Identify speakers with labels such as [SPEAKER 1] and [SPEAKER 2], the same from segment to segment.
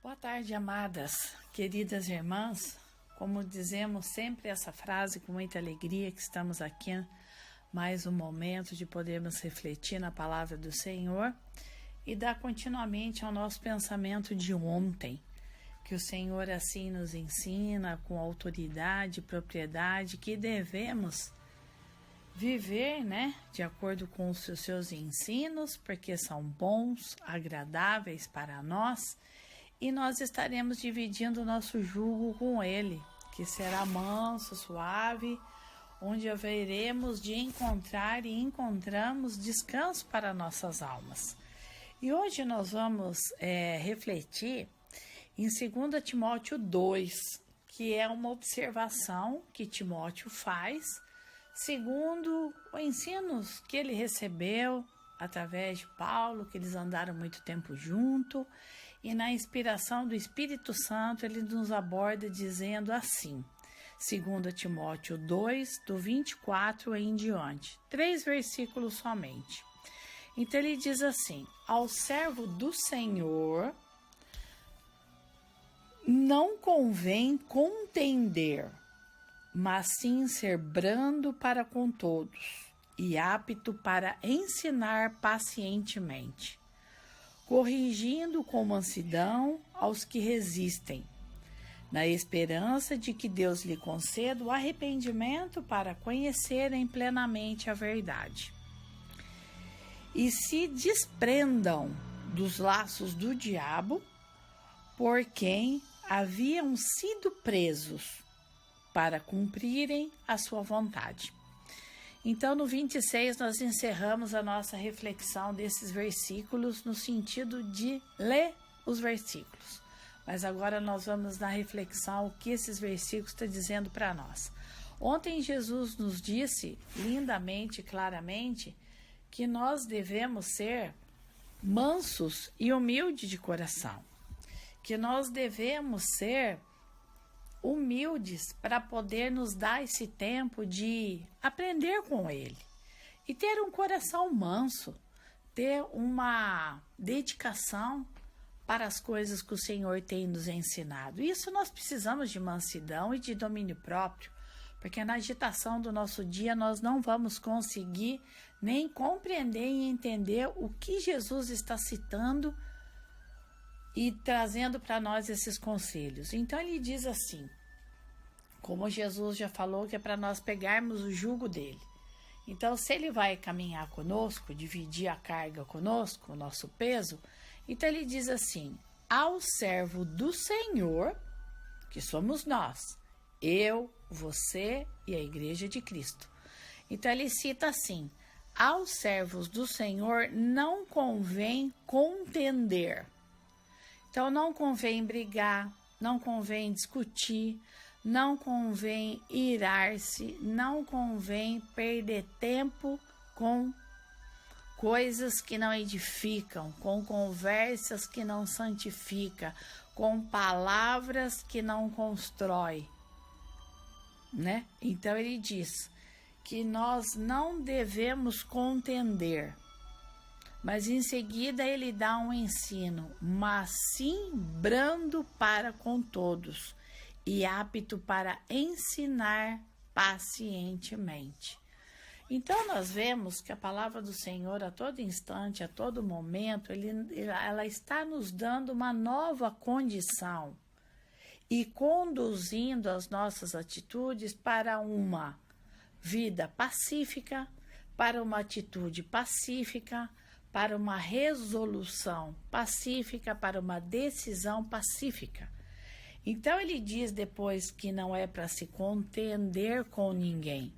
[SPEAKER 1] Boa tarde, amadas, queridas irmãs. Como dizemos sempre essa frase com muita alegria, que estamos aqui mais um momento de podermos refletir na palavra do Senhor e dar continuamente ao nosso pensamento de ontem, que o Senhor assim nos ensina com autoridade e propriedade que devemos viver, de acordo com os seus ensinos, porque são bons, agradáveis para nós. E nós estaremos dividindo o nosso jugo com ele, que será manso, suave, onde haveremos de encontrar e encontramos descanso para nossas almas. E hoje nós vamos refletir em 2 Timóteo 2, que é uma observação que Timóteo faz, segundo os ensinos que ele recebeu através de Paulo, que eles andaram muito tempo junto, e na inspiração do Espírito Santo ele nos aborda dizendo assim, 2 Timóteo 2, do 24 em diante, 3 versículos somente. Então ele diz assim: ao servo do Senhor não convém contender, mas sim ser brando para com todos e apto para ensinar pacientemente, corrigindo com mansidão aos que resistem, na esperança de que Deus lhe conceda o arrependimento para conhecerem plenamente a verdade. E se desprendam dos laços do diabo, por quem haviam sido presos, para cumprirem a sua vontade. Então, no 26, nós encerramos a nossa reflexão desses versículos no sentido de ler os versículos. Mas agora nós vamos na reflexão o que esses versículos estão dizendo para nós. Ontem Jesus nos disse lindamente, claramente, que nós devemos ser mansos e humildes de coração. Que nós devemos ser humildes para poder nos dar esse tempo de aprender com ele e ter um coração manso, ter uma dedicação para as coisas que o Senhor tem nos ensinado. Isso nós precisamos de mansidão e de domínio próprio, porque na agitação do nosso dia nós não vamos conseguir nem compreender e entender o que Jesus está citando e trazendo para nós esses conselhos. Então ele diz assim, como Jesus já falou que é para nós pegarmos o jugo dele. Então se ele vai caminhar conosco, dividir a carga conosco, o nosso peso, então ele diz assim, ao servo do Senhor, que somos nós, eu, você e a igreja de Cristo. Então ele cita assim, aos servos do Senhor não convém contender. Então não convém brigar, não convém discutir, não convém irar-se, não convém perder tempo com coisas que não edificam, com conversas que não santificam, com palavras que não constroem, Então ele diz que nós não devemos contender. Mas em seguida ele dá um ensino, mas sim brando para com todos e apto para ensinar pacientemente. Então nós vemos que a palavra do Senhor a todo instante, a todo momento, ela está nos dando uma nova condição e conduzindo as nossas atitudes para uma vida pacífica, para uma atitude pacífica, para uma resolução pacífica, para uma decisão pacífica. Então ele diz depois que não é para se contender com ninguém,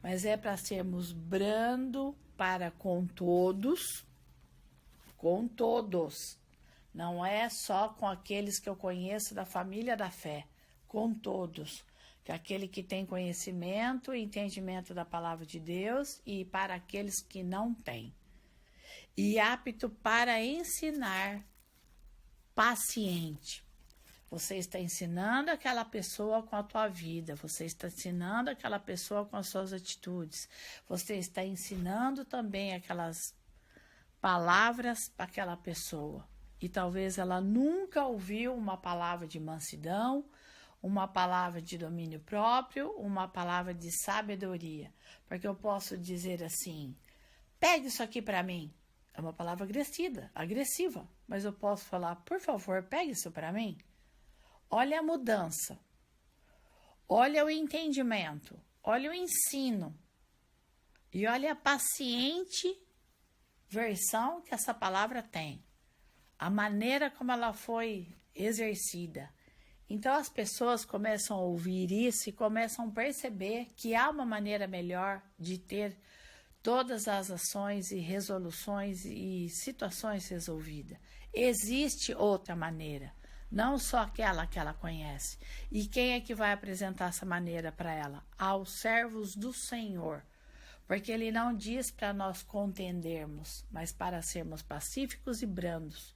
[SPEAKER 1] mas é para sermos brando para com todos, não é só com aqueles que eu conheço da família da fé, com todos, que é aquele que tem conhecimento e entendimento da palavra de Deus e para aqueles que não têm. E apto para ensinar paciente. Você está ensinando aquela pessoa com a tua vida, você está ensinando aquela pessoa com as suas atitudes, você está ensinando também aquelas palavras para aquela pessoa. e talvez ela nunca ouviu uma palavra de mansidão, uma palavra de domínio próprio, uma palavra de sabedoria. Porque eu posso dizer assim, pegue isso aqui para mim. É uma palavra agressiva, mas eu posso falar, por favor, pegue isso para mim. Olha a mudança, olha o entendimento, olha o ensino e olha a paciente versão que essa palavra tem, a maneira como ela foi exercida. Então as pessoas começam a ouvir isso e começam a perceber que há uma maneira melhor de ter todas as ações e resoluções e situações resolvidas. Existe outra maneira, não só aquela que ela conhece. E quem é que vai apresentar essa maneira para ela? Aos servos do Senhor. Porque ele não diz para nós contendermos, mas para sermos pacíficos e brandos.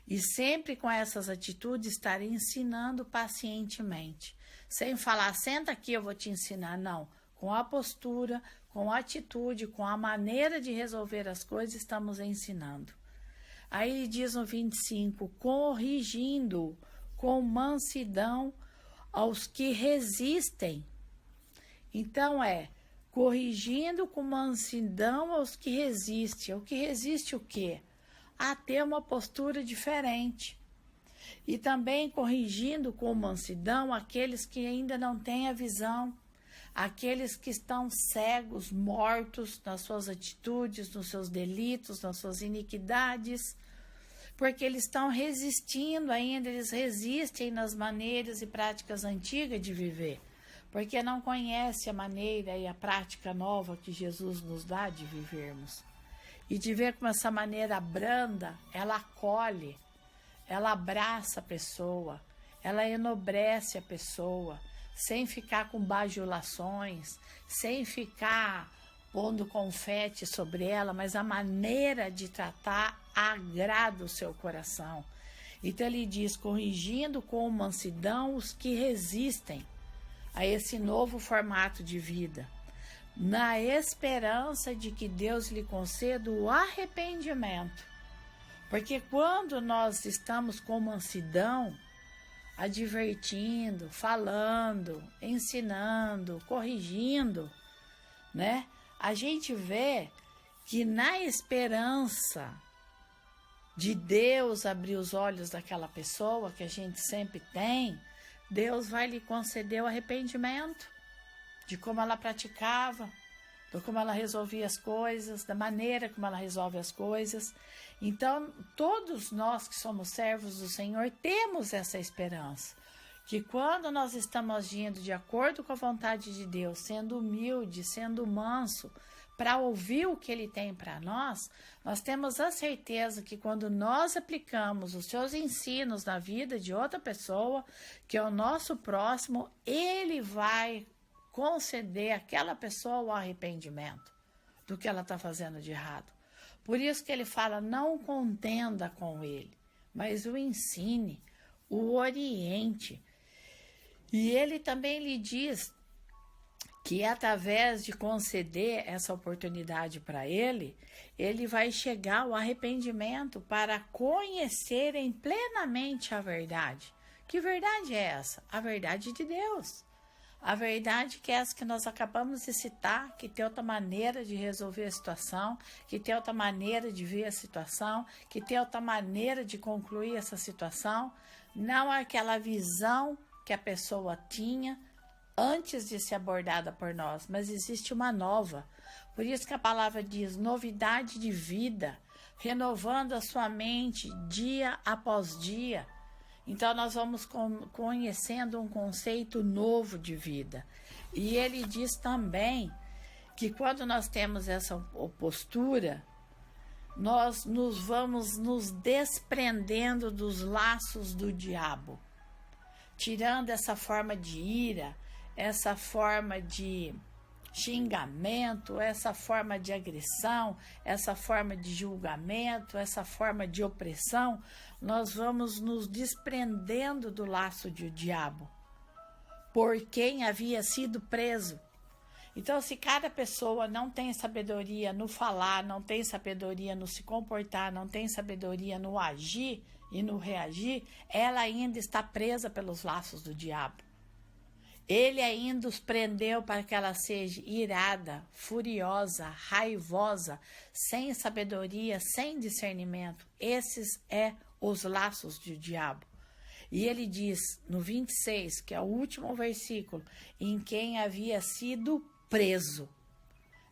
[SPEAKER 1] E sempre com essas atitudes estar ensinando pacientemente. Sem falar, senta aqui, eu vou te ensinar. Não. Com a postura, com a atitude, com a maneira de resolver as coisas, estamos ensinando. Aí ele diz no 25, corrigindo com mansidão aos que resistem. Então corrigindo com mansidão aos que resistem. O que resiste o quê? A ter uma postura diferente. E também corrigindo com mansidão aqueles que ainda não têm a visão, aqueles que estão cegos, mortos nas suas atitudes, nos seus delitos, nas suas iniquidades, porque eles estão resistindo ainda, eles resistem nas maneiras e práticas antigas de viver, porque não conhecem a maneira e a prática nova que Jesus nos dá de vivermos. E de ver como essa maneira branda, ela acolhe, ela abraça a pessoa, ela enobrece a pessoa, sem ficar com bajulações, sem ficar pondo confete sobre ela, mas a maneira de tratar agrada o seu coração. Então ele diz, corrigindo com mansidão os que resistem a esse novo formato de vida, na esperança de que Deus lhe conceda o arrependimento. Porque quando nós estamos com mansidão, advertindo, falando, ensinando, corrigindo, né? A gente vê que na esperança de Deus abrir os olhos daquela pessoa que a gente sempre tem, Deus vai lhe conceder o arrependimento de como ela praticava, de como ela resolvia as coisas, da maneira como ela resolve as coisas. Então, todos nós que somos servos do Senhor temos essa esperança, que quando nós estamos agindo de acordo com a vontade de Deus, sendo humilde, sendo manso, para ouvir o que Ele tem para nós, nós temos a certeza que quando nós aplicamos os seus ensinos na vida de outra pessoa, que é o nosso próximo, Ele vai conceder àquela pessoa o arrependimento do que ela está fazendo de errado. Por isso que ele fala, não contenda com ele, mas o ensine, o oriente. E ele também lhe diz que através de conceder essa oportunidade para ele, ele vai chegar ao arrependimento para conhecerem plenamente a verdade. Que verdade é essa? A verdade de Deus. A verdade que é essa que nós acabamos de citar, que tem outra maneira de resolver a situação, que tem outra maneira de ver a situação, que tem outra maneira de concluir essa situação. Não é aquela visão que a pessoa tinha antes de ser abordada por nós, mas existe uma nova. Por isso que a palavra diz novidade de vida, renovando a sua mente dia após dia. Então, nós vamos conhecendo um conceito novo de vida. E ele diz também que quando nós temos essa postura, nós vamos nos desprendendo dos laços do diabo, tirando essa forma de ira, essa forma de xingamento, essa forma de agressão, essa forma de julgamento, essa forma de opressão. Nós vamos nos desprendendo do laço do diabo, por quem havia sido preso. Então, se cada pessoa não tem sabedoria no falar, não tem sabedoria no se comportar, não tem sabedoria no agir e no reagir, ela ainda está presa pelos laços do diabo. Ele ainda os prendeu para que ela seja irada, furiosa, raivosa, sem sabedoria, sem discernimento. Esses é os laços do diabo. E ele diz no 26, que é o último versículo, em quem havia sido preso.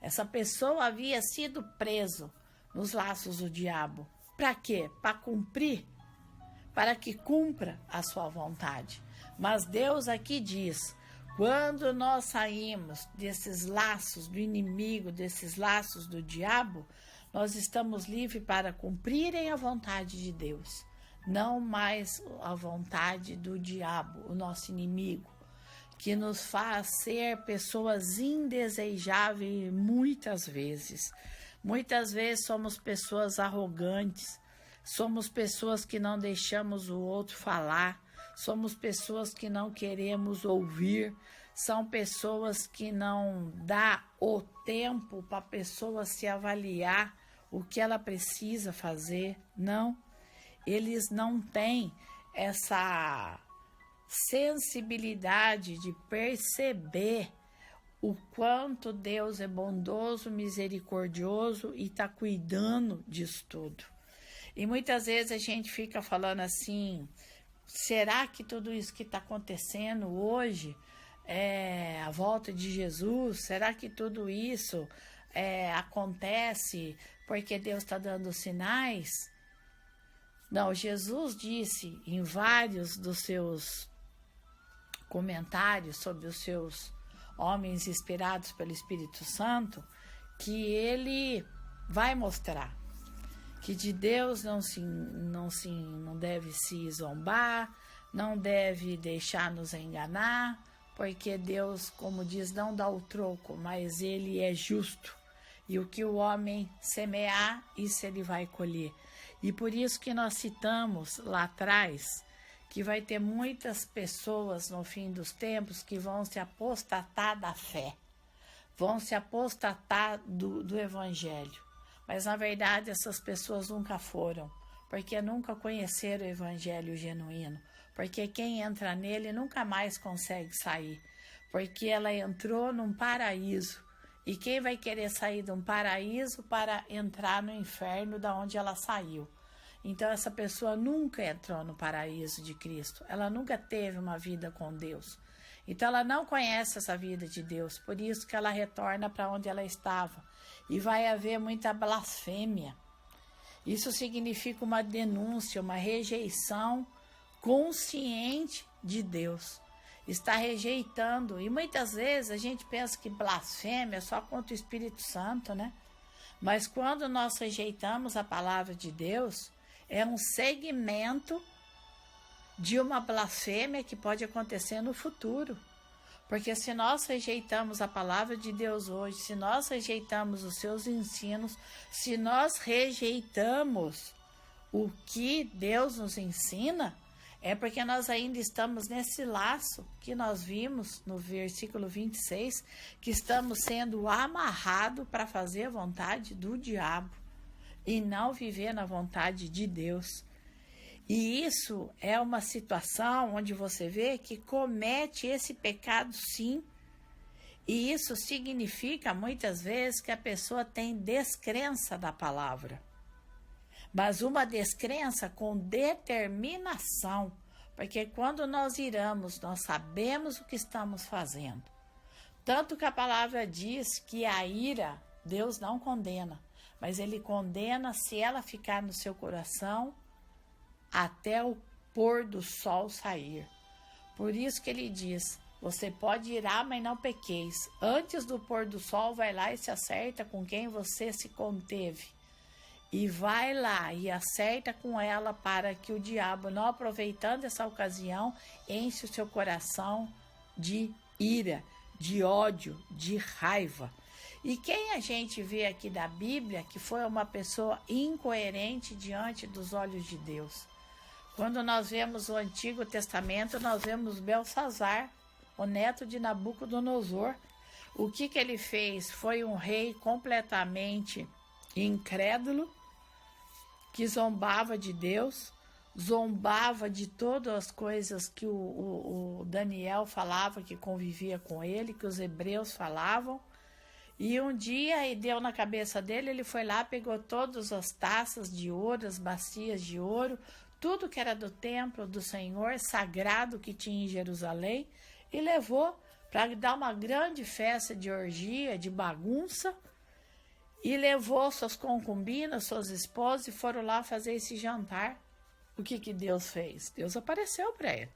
[SPEAKER 1] Essa pessoa havia sido preso nos laços do diabo. Para quê? Para cumprir, para que cumpra a sua vontade. Mas Deus aqui diz, quando nós saímos desses laços do inimigo, desses laços do diabo, nós estamos livres para cumprirem a vontade de Deus, não mais a vontade do diabo, o nosso inimigo, que nos faz ser pessoas indesejáveis muitas vezes. Muitas vezes somos pessoas arrogantes, somos pessoas que não deixamos o outro falar, somos pessoas que não queremos ouvir, são pessoas que não dá o tempo para a pessoa se avaliar o que ela precisa fazer. Não, eles não têm essa sensibilidade de perceber o quanto Deus é bondoso, misericordioso e está cuidando disso tudo. E muitas vezes a gente fica falando assim, será que tudo isso que está acontecendo hoje é a volta de Jesus? Será que tudo isso acontece porque Deus está dando sinais? Não, Jesus disse em vários dos seus comentários sobre os seus homens inspirados pelo Espírito Santo, que ele vai mostrar que de Deus não deve se zombar, não deve deixar nos enganar, porque Deus, como diz, não dá o troco, mas ele é justo. E o que o homem semear, isso ele vai colher. E por isso que nós citamos lá atrás que vai ter muitas pessoas no fim dos tempos que vão se apostatar da fé, vão se apostatar do evangelho. Mas na verdade essas pessoas nunca foram, porque nunca conheceram o evangelho genuíno, porque quem entra nele nunca mais consegue sair, porque ela entrou num paraíso. E quem vai querer sair de um paraíso para entrar no inferno da onde ela saiu? Então essa pessoa nunca entrou no paraíso de Cristo, ela nunca teve uma vida com Deus. Então ela não conhece essa vida de Deus, por isso que ela retorna para onde ela estava. E vai haver muita blasfêmia. Isso significa uma denúncia, uma rejeição consciente de Deus. Está rejeitando. E muitas vezes a gente pensa que blasfêmia é só contra o Espírito Santo, né? Mas quando nós rejeitamos a palavra de Deus, é um segmento de uma blasfêmia que pode acontecer no futuro. Porque se nós rejeitamos a palavra de Deus hoje, se nós rejeitamos os seus ensinos, se nós rejeitamos o que Deus nos ensina, é porque nós ainda estamos nesse laço que nós vimos no versículo 26, que estamos sendo amarrados para fazer a vontade do diabo e não viver na vontade de Deus. E isso é uma situação onde você vê que comete esse pecado sim. E isso significa muitas vezes que a pessoa tem descrença da palavra. Mas uma descrença com determinação. Porque quando nós iramos, nós sabemos o que estamos fazendo. Tanto que a palavra diz que a ira, Deus não condena. Mas ele condena se ela ficar no seu coração até o pôr do sol sair. Por isso que ele diz, você pode irar, mas não pequeis. Antes do pôr do sol, vai lá e se acerta com quem você se conteve. E vai lá e acerta com ela para que o diabo, não aproveitando essa ocasião, enche o seu coração de ira, de ódio, de raiva. E quem a gente vê aqui da Bíblia que foi uma pessoa incoerente diante dos olhos de Deus? Quando nós vemos o Antigo Testamento, nós vemos Belsazar, o neto de Nabucodonosor. O que ele fez? Foi um rei completamente incrédulo, que zombava de Deus, zombava de todas as coisas que o Daniel falava, que convivia com ele, que os hebreus falavam. E um dia, e deu na cabeça dele, ele foi lá, pegou todas as taças de ouro, as bacias de ouro, tudo que era do templo do Senhor, sagrado que tinha em Jerusalém, e levou para dar uma grande festa de orgia, de bagunça, e levou suas concubinas, suas esposas, e foram lá fazer esse jantar. O que Deus fez? Deus apareceu para ele.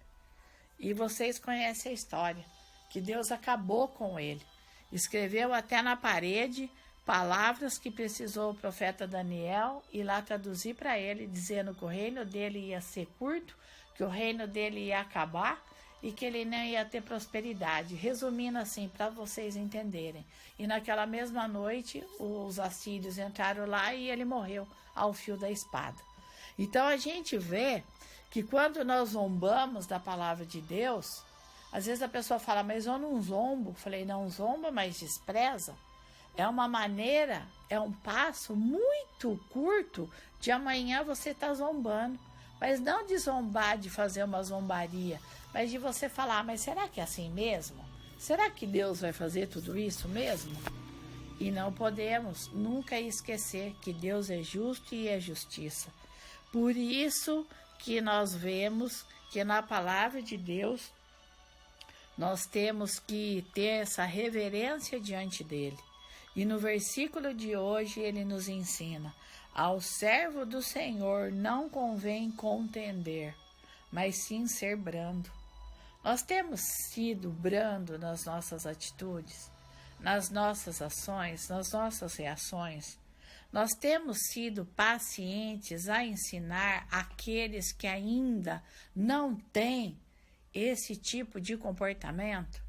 [SPEAKER 1] E vocês conhecem a história, que Deus acabou com ele. Escreveu até na parede palavras que precisou o profeta Daniel ir lá traduzir para ele, dizendo que o reino dele ia ser curto, que o reino dele ia acabar e que ele não ia ter prosperidade. Resumindo assim, para vocês entenderem. E naquela mesma noite, os assírios entraram lá e ele morreu ao fio da espada. Então a gente vê que quando nós zombamos da palavra de Deus, às vezes a pessoa fala, mas eu não zombo. Falei, não zomba, mas despreza. É uma maneira, é um passo muito curto de amanhã você estar zombando. Mas não de zombar, de fazer uma zombaria, mas de você falar, mas será que é assim mesmo? Será que Deus vai fazer tudo isso mesmo? E não podemos nunca esquecer que Deus é justo e é justiça. Por isso que nós vemos que na palavra de Deus nós temos que ter essa reverência diante dele. E no versículo de hoje ele nos ensina: ao servo do Senhor não convém contender, mas sim ser brando. Nós temos sido brando nas nossas atitudes, nas nossas ações, nas nossas reações. Nós temos sido pacientes a ensinar aqueles que ainda não têm esse tipo de comportamento?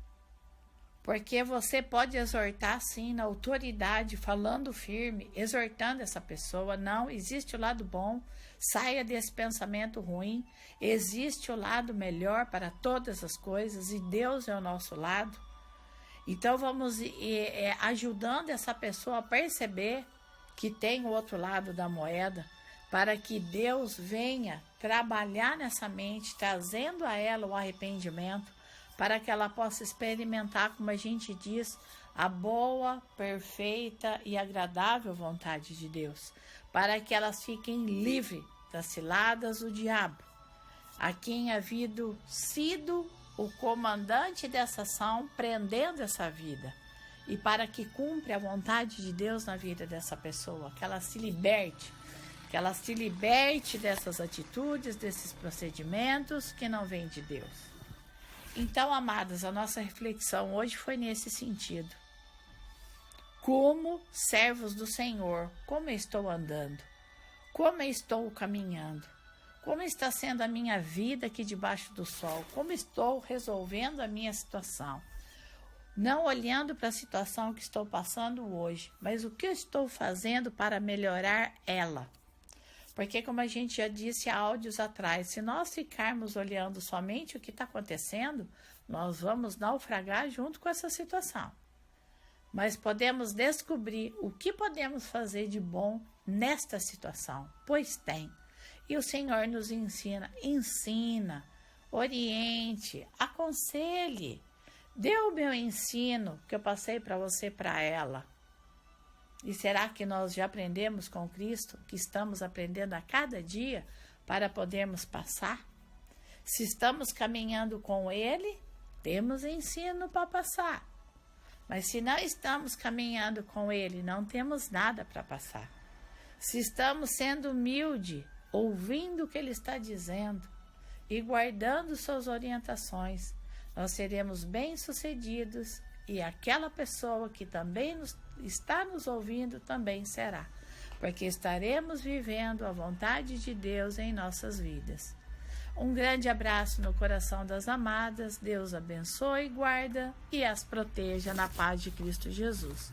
[SPEAKER 1] Porque você pode exortar sim na autoridade, falando firme, exortando essa pessoa. Não, existe o lado bom, saia desse pensamento ruim, existe o lado melhor para todas as coisas e Deus é o nosso lado. Então vamos ajudando essa pessoa a perceber que tem o outro lado da moeda, para que Deus venha trabalhar nessa mente, trazendo a ela o arrependimento, para que ela possa experimentar, como a gente diz, a boa, perfeita e agradável vontade de Deus, para que elas fiquem livres das ciladas do diabo, a quem havia sido o comandante dessa ação, prendendo essa vida, e para que cumpra a vontade de Deus na vida dessa pessoa, que ela se liberte, dessas atitudes, desses procedimentos que não vêm de Deus. Então, amadas, a nossa reflexão hoje foi nesse sentido. Como servos do Senhor, como eu estou andando? Como eu estou caminhando? Como está sendo a minha vida aqui debaixo do sol? Como estou resolvendo a minha situação? Não olhando para a situação que estou passando hoje, mas o que eu estou fazendo para melhorar ela. Porque, como a gente já disse há áudios atrás, se nós ficarmos olhando somente o que está acontecendo, nós vamos naufragar junto com essa situação. Mas podemos descobrir o que podemos fazer de bom nesta situação, pois tem. E o Senhor nos ensina, oriente, aconselhe. Dê o meu ensino que eu passei para você, para ela. E será que nós já aprendemos com Cristo, que estamos aprendendo a cada dia para podermos passar? Se estamos caminhando com Ele, temos ensino para passar. Mas se não estamos caminhando com Ele, não temos nada para passar. Se estamos sendo humildes, ouvindo o que Ele está dizendo e guardando suas orientações, nós seremos bem-sucedidos e aquela pessoa que também está nos ouvindo também será, porque estaremos vivendo a vontade de Deus em nossas vidas. Um grande abraço no coração das amadas, Deus abençoe, guarda e as proteja na paz de Cristo Jesus.